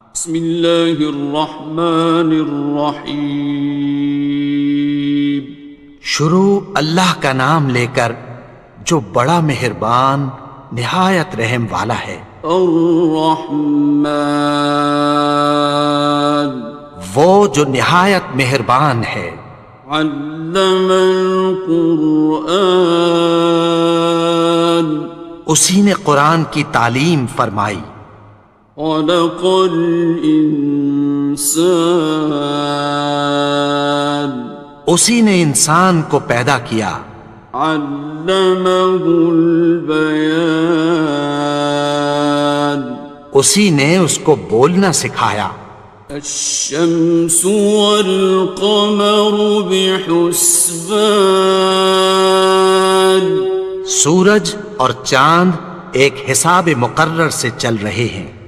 بسم اللہ الرحمن الرحیم۔ شروع اللہ کا نام لے کر جو بڑا مہربان نہایت رحم والا ہے۔ الرحمن، وہ جو نہایت مہربان ہے۔ علم القرآن، اسی نے قرآن کی تعلیم فرمائی۔ خلق الانسان، اسی نے انسان کو پیدا کیا۔ علمہ البیان، اسی نے اس کو بولنا سکھایا۔ الشمس والقمر بحسبان، سورج اور چاند ایک حساب مقرر سے چل رہے ہیں۔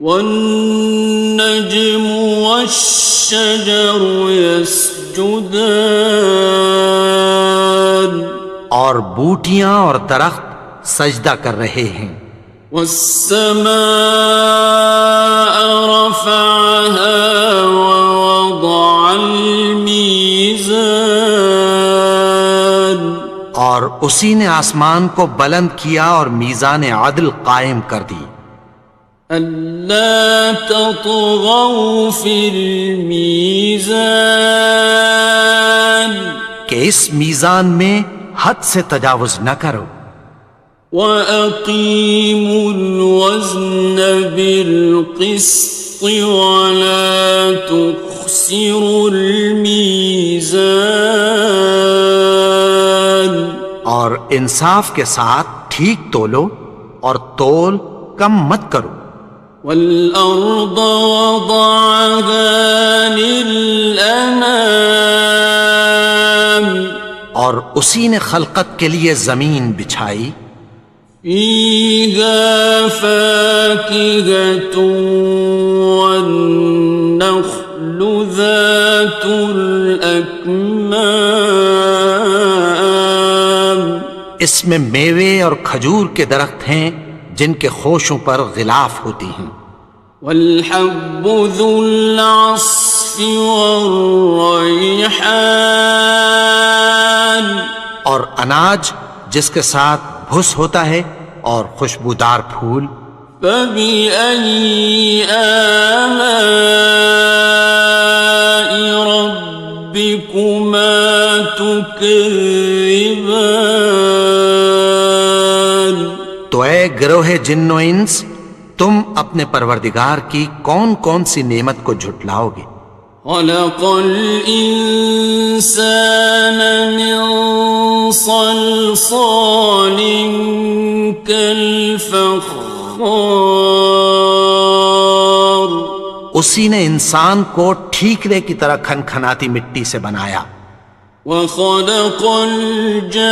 والنجم والشجر يسجدان، اور بوٹیاں اور درخت سجدہ کر رہے ہیں۔ والسماء رفعها ووضع الميزان، اور اسی نے آسمان کو بلند کیا اور میزان عدل قائم کر دی۔ ألا تطغوا في الميزان، کہ اس میزان میں حد سے تجاوز نہ کرو۔ وَأَقِيمُوا الْوَزْنَ بِالْقِسْطِ وَلَا تُخْسِرُوا الْمِيزَانَ، اور انصاف کے ساتھ ٹھیک تولو اور تول کم مت کرو۔ وَالْأَرْضَ وَضَعَهَا لِلْأَنَامِ، اور اسی نے خلقت کے لیے زمین بچھائی۔ فِيهَا فَاكِهَةٌ وَالنَّخْلُ ذَاتُ الْأَكْمَامِ، اس میں میوے اور کھجور کے درخت ہیں جن کے خوشوں پر غلاف ہوتی ہیں۔ وَالْحَبُّ ذُو الْعَصْفِ وَالرَّيْحَانِ، اور اناج جس کے ساتھ بھس ہوتا ہے اور خوشبودار پھول۔ فَبِأَيِّ آلَاءِ رَبِّكُمَا تُكَذِّبَانِ، تو اے گروہ جن و انس، تم اپنے پروردگار کی کون کون سی نعمت کو جھٹلاؤ گے؟ خَلَقَ الْإِنسَانَ مِنْ صَلْصَالٍ كَالْفَخَّارِ، اسی نے انسان کو ٹھیکرے کی طرح کھنکھناتی مٹی سے بنایا۔ وَخَلَقَ الْجَانَّ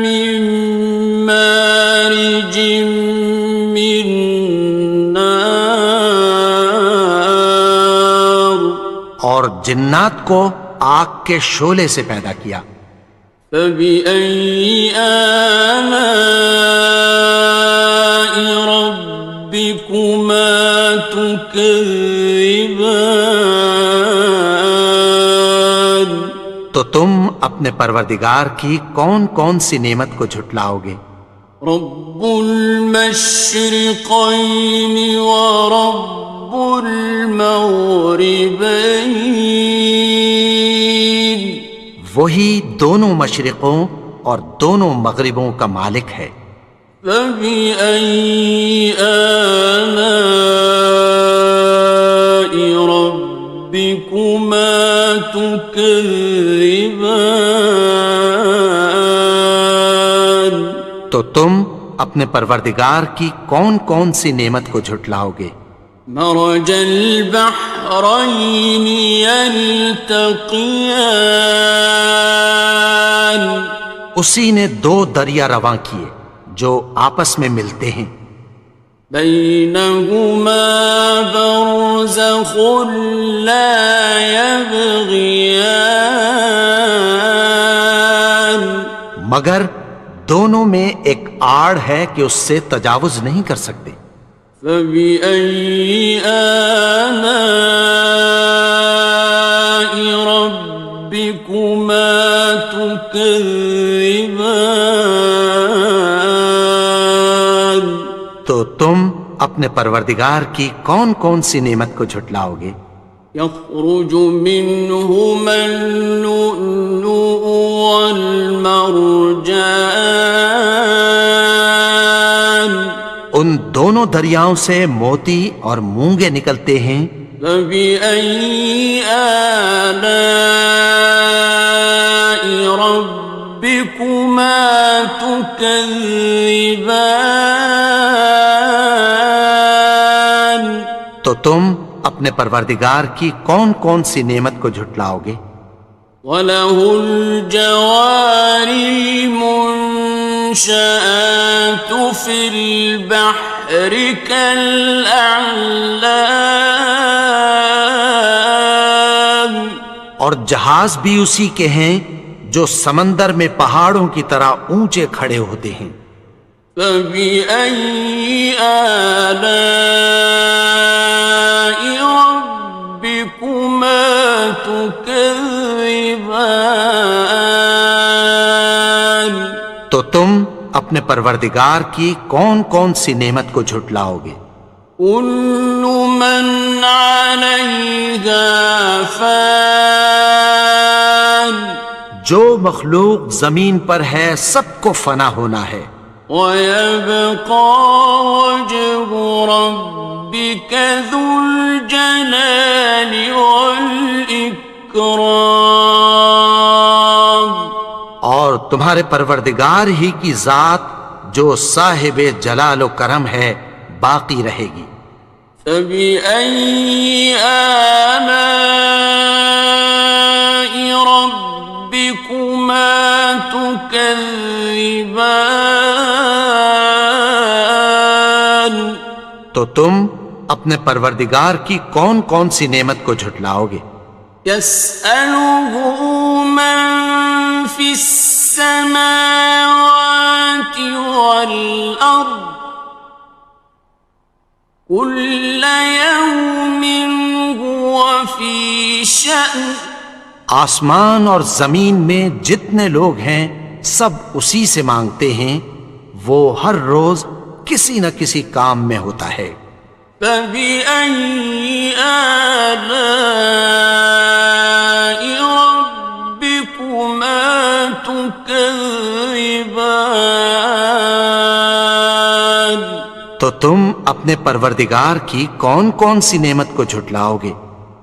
مِن مَّارِجٍ مِّن نَّارٍ، اور جنات کو آگ کے شعلے سے پیدا کیا۔ فَبِأَيِّ آلَاءِ رَبِّكُمَا تُكَذِّبَانِ، تو تم اپنے پروردگار کی کون کون سی نعمت کو جھٹلاؤ گے؟ رب المشرقين ورب المغربين، وہی دونوں مشرقوں اور دونوں مغربوں کا مالک ہے۔ فَبِأَيِّ آلَاءِ رَبِّكُمَا تُكَذِّبَانِ، تو تم اپنے پروردگار کی کون کون سی نعمت کو جھٹلاؤ گے؟ مرج البحرين يلتقيان، اسی نے دو دریا رواں کیے جو آپس میں ملتے ہیں۔ بينهما برزخ لا يبغيان، مگر دونوں میں ایک آڑ ہے کہ اس سے تجاوز نہیں کر سکتے۔ فبأي آلاء ربكما تكذبان؟ تو تم اپنے پروردگار کی کون کون سی نعمت کو جھٹلاؤ گے؟ يخرج منهما اللؤلؤ والمرجان ان دونوں دریاؤں سے موتی اور مونگے نکلتے ہیں۔ فبأي آلاء ربكما تكذبان؟ تو تم اپنے پروردگار کی کون کون سی نعمت کو جھٹلاؤ گے؟ وَلَهُ الْجَوَارِ الْمُنشَآتُ فِي الْبَحْرِ كَالْأَعْلَامِ، اور جہاز بھی اسی کے ہیں جو سمندر میں پہاڑوں کی طرح اونچے کھڑے ہوتے ہیں۔ فَبِأَيِّ آلَاءِ رَبِّكُمَا تُكَذِّبَانِ؟ تو تم اپنے پروردگار کی کون کون سی نعمت کو جھٹلاؤ گے؟ كُلُّ مَنْ عَلَيْهَا فَانٍ، جو مخلوق زمین پر ہے سب کو فنا ہونا ہے۔ وَيَبْقَى وَجْهُ رَبِّكَ ذُو الْجَلَالِ وَالْإِكْرَامِ، اور تمہارے پروردگار ہی کی ذات جو صاحب جلال و کرم ہے باقی رہے گی۔ فَبِأَيِّ آلَاءِ رَبِّكُمَا تُكَذِّبَانِ؟ تو تم اپنے پروردگار کی کون کون سی نعمت کو جھٹلاؤ گے؟ يَسْأَلُهُ مَن فِي السَّمَاوَاتِ وَالْأَرْضِ كُلَّ يَوْمٍ هُوَ فِي شَأْنٍ، آسمان اور زمین میں جتنے لوگ ہیں سب اسی سے مانگتے ہیں، وہ ہر روز کسی نہ کسی کام میں ہوتا ہے۔ فَبِأَيِّ آلَاءِ رَبِّكُمَا تُكَذِّبَانِ؟ تو تم اپنے پروردگار کی کون کون سی نعمت کو جھٹلاؤ گے؟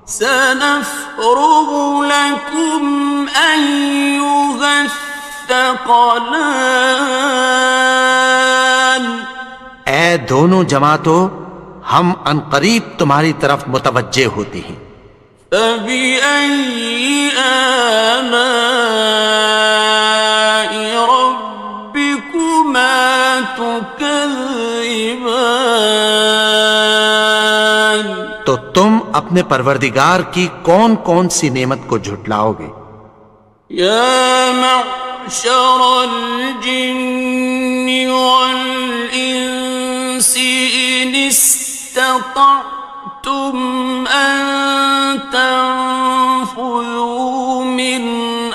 سَنَفْرُغُ لَكُمْ أَيُّهَ الثَّقَلَانِ؟ اے دونوں جماعتوں، ہم عنقریب تمہاری طرف متوجہ ہوتے ہیں۔ فَبِأَيِّ آلَاءِ رَبِّكُمَا تُكَذِّبَانِ؟ تو تم اپنے پروردگار کی کون کون سی نعمت کو جھٹلاؤ گے؟ يَا مَعْشَرَ الْجِنِّ وَالْإِنسِ إِنِ اسْتَطَعْتُمْ أَن تَنفُذُوا مِنْ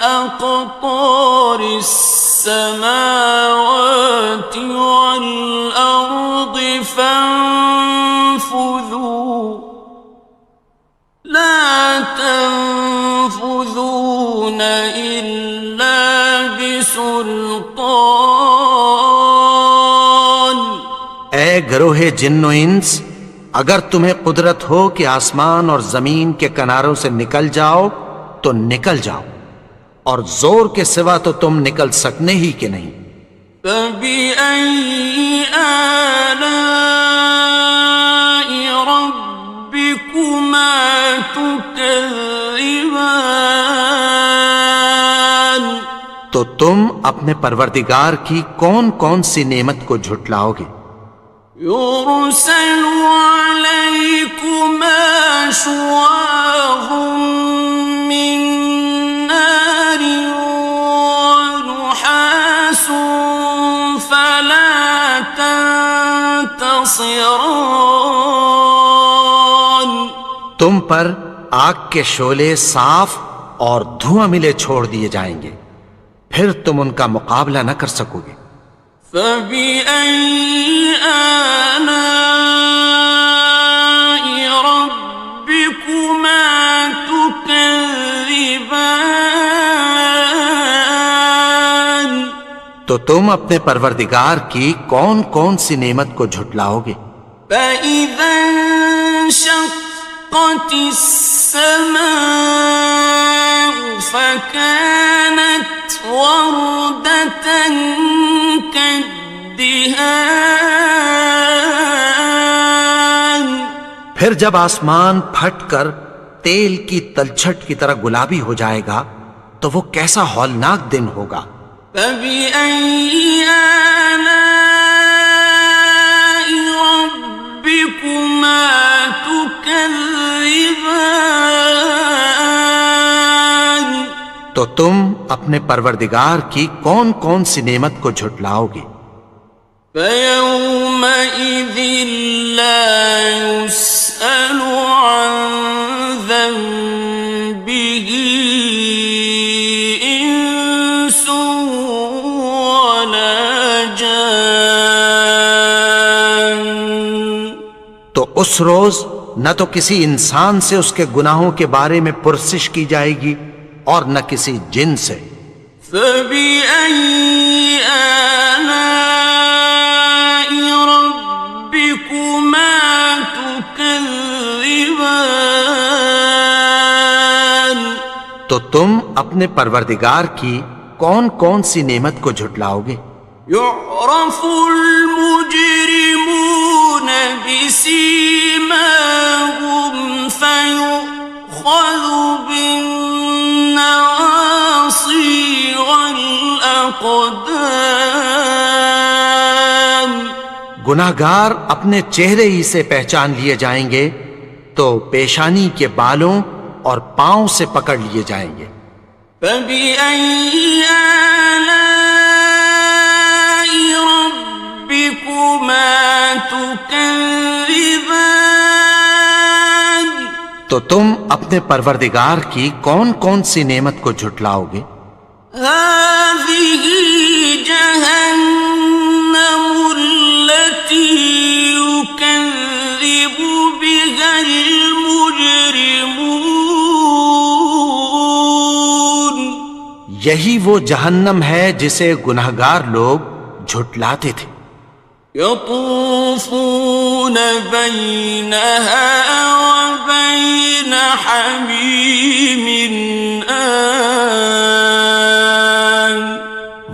أَقْطَارِ السَّمَاوَاتِ وَالْأَرْضِ فَانفُذُوا لَا تَنفُذُونَ إِلَّا بِسُلْطَانٍ۔ اے گروہ جن و انس، اگر تمہیں قدرت ہو کہ آسمان اور زمین کے کناروں سے نکل جاؤ تو نکل جاؤ، اور زور کے سوا تو تم نکل سکنے ہی کہ نہیں۔ فَبِأَيِّ آلَاءِ رَبِّكُمَا تُكَذِّبَانِ؟ تو تم اپنے پروردگار کی کون کون سی نعمت کو جھٹلاؤ گے؟ يُرْسَلُ عَلَيْكُمَا شُوَاظٌ مِّن نَّارٍ وَنُحَاسٌ تنتصران تم پر آگ کے شعلے صاف اور دھواں ملے چھوڑ دیے جائیں گے، پھر تم ان کا مقابلہ نہ کر سکو گے۔ فبأي آلاء ربكما تكذبان تو تم اپنے پروردگار کی کون کون سی نعمت کو جھٹلاؤ گے؟ فإذا انشقت السماء فكانت وردة كالدهان پھر جب آسمان پھٹ کر تیل کی تلچھٹ کی طرح گلابی ہو جائے گا تو وہ کیسا ہولناک دن ہوگا۔ فبأي آلاء ربكما تكذبان تو تم اپنے پروردگار کی کون کون سی نعمت کو جھٹلاؤ گے؟ فيومئذ لا يسأل عن ذنبه إنس ولا جان تو اس روز نہ تو کسی انسان سے اس کے گناہوں کے بارے میں پرسش کی جائے گی اور نہ کسی جن سے۔ فبأي آلاء ربكما تكذبان تو تم اپنے پروردگار کی کون کون سی نعمت کو جھٹلاؤ گے؟ يعرف المجرمون بسيماهم فيؤخذ بالنواصي والأقدام گناہگار اپنے چہرے ہی سے پہچان لیے جائیں گے تو پیشانی کے بالوں اور پاؤں سے پکڑ لیے جائیں گے۔ فبأي آلاء ربكما تكذبان تو تم اپنے پروردگار کی کون کون سی نعمت کو جھٹلاؤ گے؟ هذه جهنم التي يكذب بها المجرمون یہی وہ جہنم ہے جسے گناہگار لوگ جھٹلاتے تھے۔ يطوفون بينها وبين حميم آن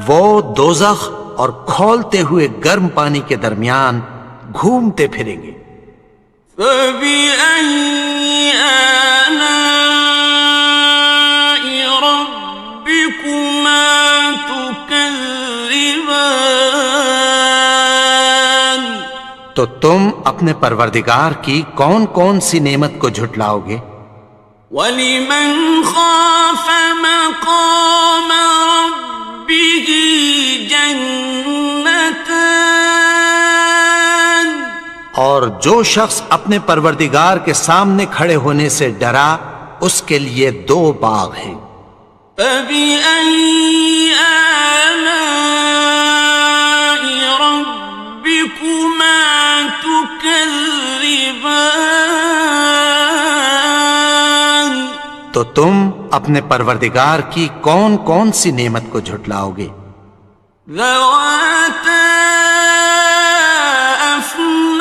وہ دوزخ اور کھولتے ہوئے گرم پانی کے درمیان گھومتے پھریں گے۔ فبأي آلاء ربكما تكذبان تو تم اپنے پروردگار کی کون کون سی نعمت کو جھٹلاؤ گے؟ وَلِمَنْ خَافَ مَقَامَ رَبِّهِ جَنَّتَانِ اور جو شخص اپنے پروردگار کے سامنے کھڑے ہونے سے ڈرا اس کے لیے دو باغ ہیں۔ فَبِأَيِّ آلَاءِ رَبِّكُمَا تُكَذِّبَانِ تو تم اپنے پروردگار کی کون کون سی نعمت کو جھٹلاؤ گے؟ ذَوَاتَا أَفْنَانٍ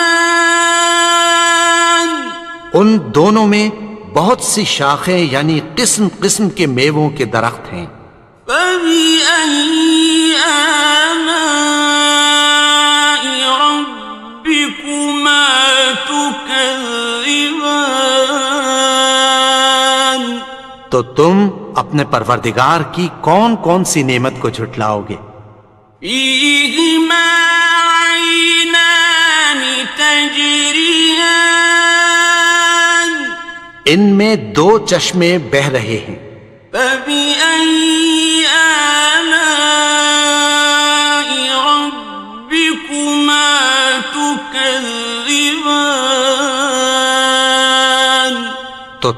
ان دونوں میں بہت سی شاخیں یعنی قسم قسم کے میووں کے درخت ہیں۔ فَبِأَيِّ آلَاءِ رَبِّكُمَا تُكَذِّبَانِ تو تم اپنے پروردگار کی کون کون سی نعمت کو جھٹلاؤ گے؟ فِيهِمَا عَيْنَانِ تَجْرِيَانِ ان میں دو چشمے بہہ رہے ہیں۔ فَبِأَيِّ آلَاءِ رَبِّكُمَا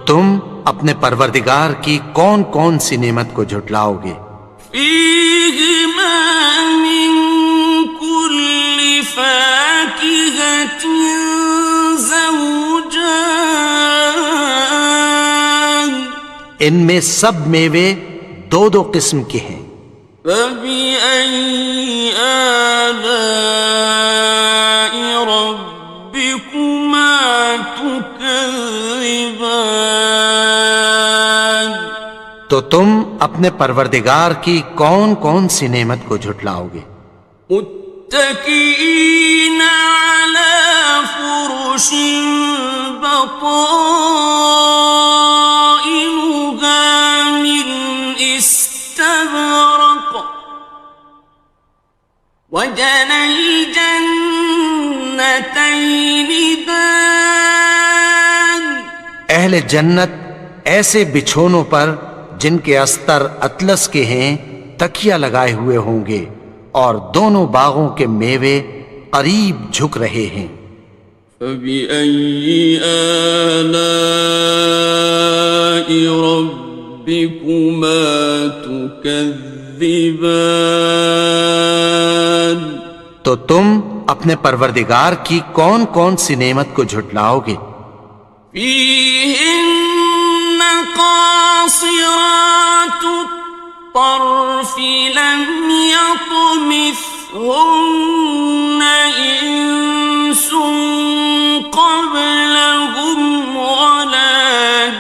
تم اپنے پروردگار کی کون کون سی نعمت کو جھٹلاؤ گے؟ فیہما من کل فاکہۃ زوجان، ان میں سب میوے دو دو قسم کے ہیں۔ فبأي آلاء ربكما تكذبان، تو تم اپنے پروردگار کی کون کون سی نعمت کو جھٹلاؤ گے؟ متكئين على فرش بطائنها من استبرق، وجنى الجنتين دان، اہل جنت ایسے بچھونوں پر جن کے استر اطلس کے ہیں تکیہ لگائے ہوئے ہوں گے، اور دونوں باغوں کے میوے قریب جھک رہے ہیں۔ فبأي آلاء ربكما تكذبان، تو تم اپنے پروردگار کی کون کون سی نعمت کو جھٹلاؤ گے؟ فيهن قاصرات الطرف لم يطمثهن إنس قبلهم ولا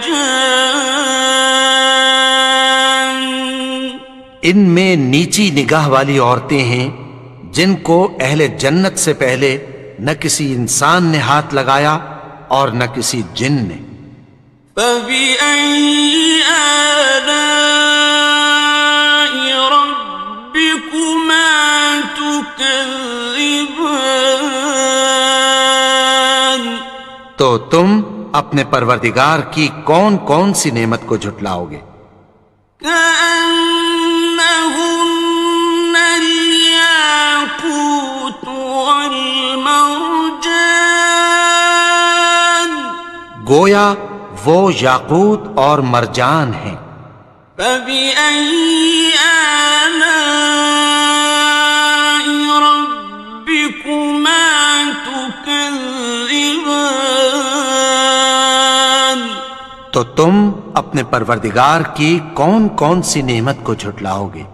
جان، ان میں نیچی نگاہ والی عورتیں ہیں جن کو اہل جنت سے پہلے نہ کسی انسان نے ہاتھ لگایا اور نہ کسی جن نے۔ فبأي آلاء ربكما تكذبان، تو تم اپنے پروردگار کی کون کون سی نعمت کو جھٹلاؤ گے؟ كأنهن الياقوت والمرجان، گویا وہ یاقوت اور مرجان ہیں۔ فبأي آلاء ربكما تكذبان، تو تم اپنے پروردگار کی کون کون سی نعمت کو جھٹلاؤ گے؟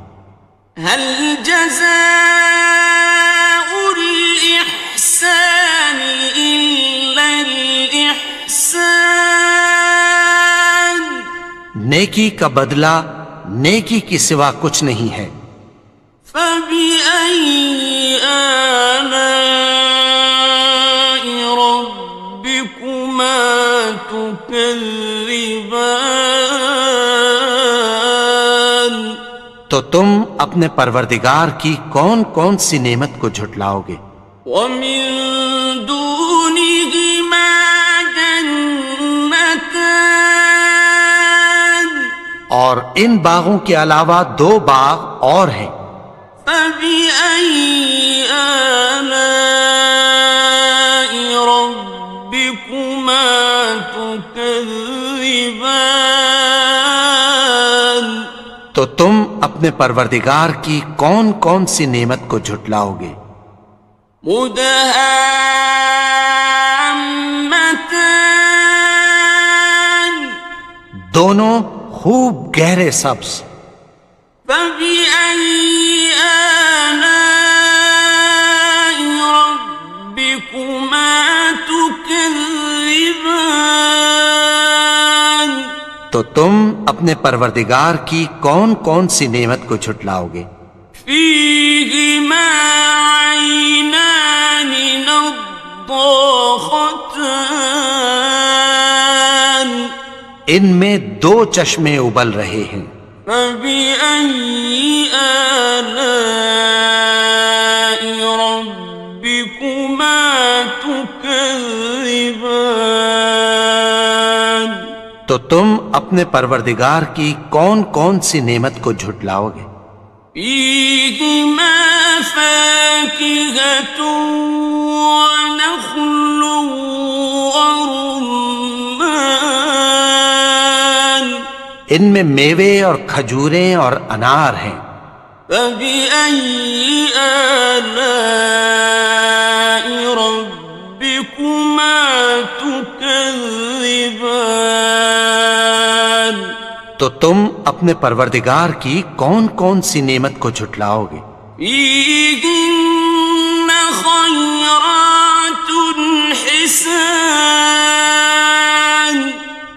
هل جزاء الإحسان إلا الإحسان، نیکی کا بدلہ نیکی کی سوا کچھ نہیں ہے۔ فبأي آلاء ربكما تكذبان، تو تم اپنے پروردگار کی کون کون سی نعمت کو جھٹلاؤ گے؟ ومن دونهما جنتان، اور ان باغوں کے علاوہ دو باغ اور ہیں۔ فبأي آلاء ربكما تكذبان، تو تم اپنے پروردگار کی کون کون سی نعمت کو جھٹلاؤ گے؟ مدهامتان، دونوں خوب گہرے سبز۔ فبأي آلاء ربكما تكذبان، تو تم اپنے پروردگار کی کون کون سی نعمت کو جھٹلاؤ گے؟ فيهما عينان نضاختان، ان میں دو چشمے ابل رہے ہیں۔ فبأي آلاء ربكما تكذبان، تو تم اپنے پروردگار کی کون کون سی نعمت کو جھٹلاؤ گے؟ فيهما فاكهة ونخل ورمان، ان میں میوے اور کھجوریں اور انار ہیں۔ فبأي آلاء ربكما تكذبان؟ تو تم اپنے پروردگار کی کون کون سی نعمت کو جھٹلاؤ گے؟ فيهن خيرات حسان،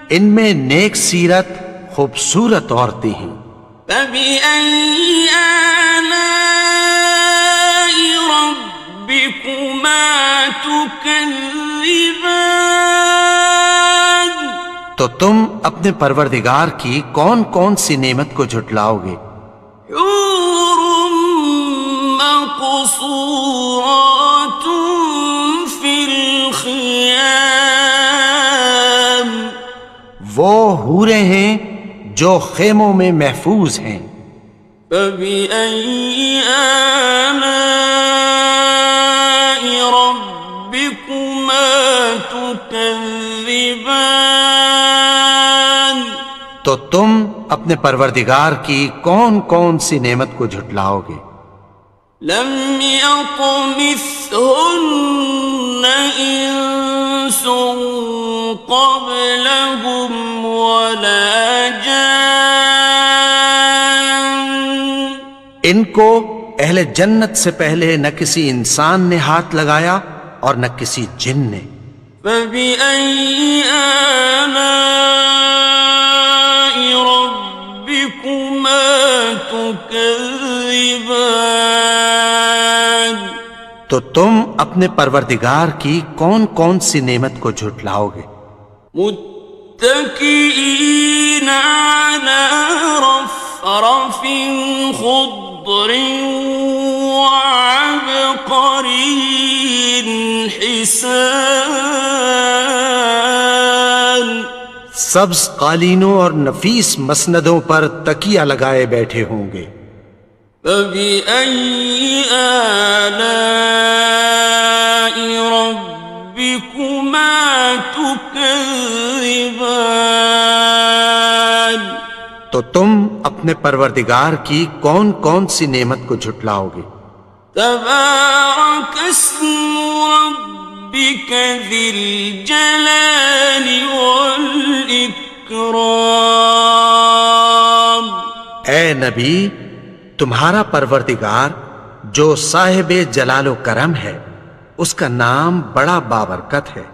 ان میں نیک سیرت خوبصورت عورتیں ہیں۔ فبأي آلاء ربكما تكذبان؟ تو تم اپنے پروردگار کی کون کون سی نعمت کو جھٹلاؤ گے؟ حور مقصورات في الخيام، وہ حوریں ہیں جو خیموں میں محفوظ ہیں۔ فبأي آلاء ربكما تكذبان؟ تو تم اپنے پروردگار کی کون کون سی نعمت کو جھٹلاؤ گے؟ لم يطمثهن إنس قبلهم ولا جان، ان کو اہل جنت سے پہلے نہ کسی انسان نے ہاتھ لگایا اور نہ کسی جن نے۔ فبأي آلاء ربكما تكذبان؟ تو تم اپنے پروردگار کی کون کون سی نعمت کو جھٹلاؤ گے؟ متكئين على رفرف خضر وعبقري حسان، سبز قالینوں اور نفیس مسندوں پر تکیہ لگائے بیٹھے ہوں گے۔ فبأي آلاء ربكما تكذبان؟ تو تم اپنے پروردگار کی کون کون سی نعمت کو جھٹلاؤ گے؟ تبارك اسم ربك ذي الجلال والإكرام۔ اے نبی، تمہارا پروردگار جو صاحب جلال و کرم ہے، اس کا نام بڑا بابرکت ہے۔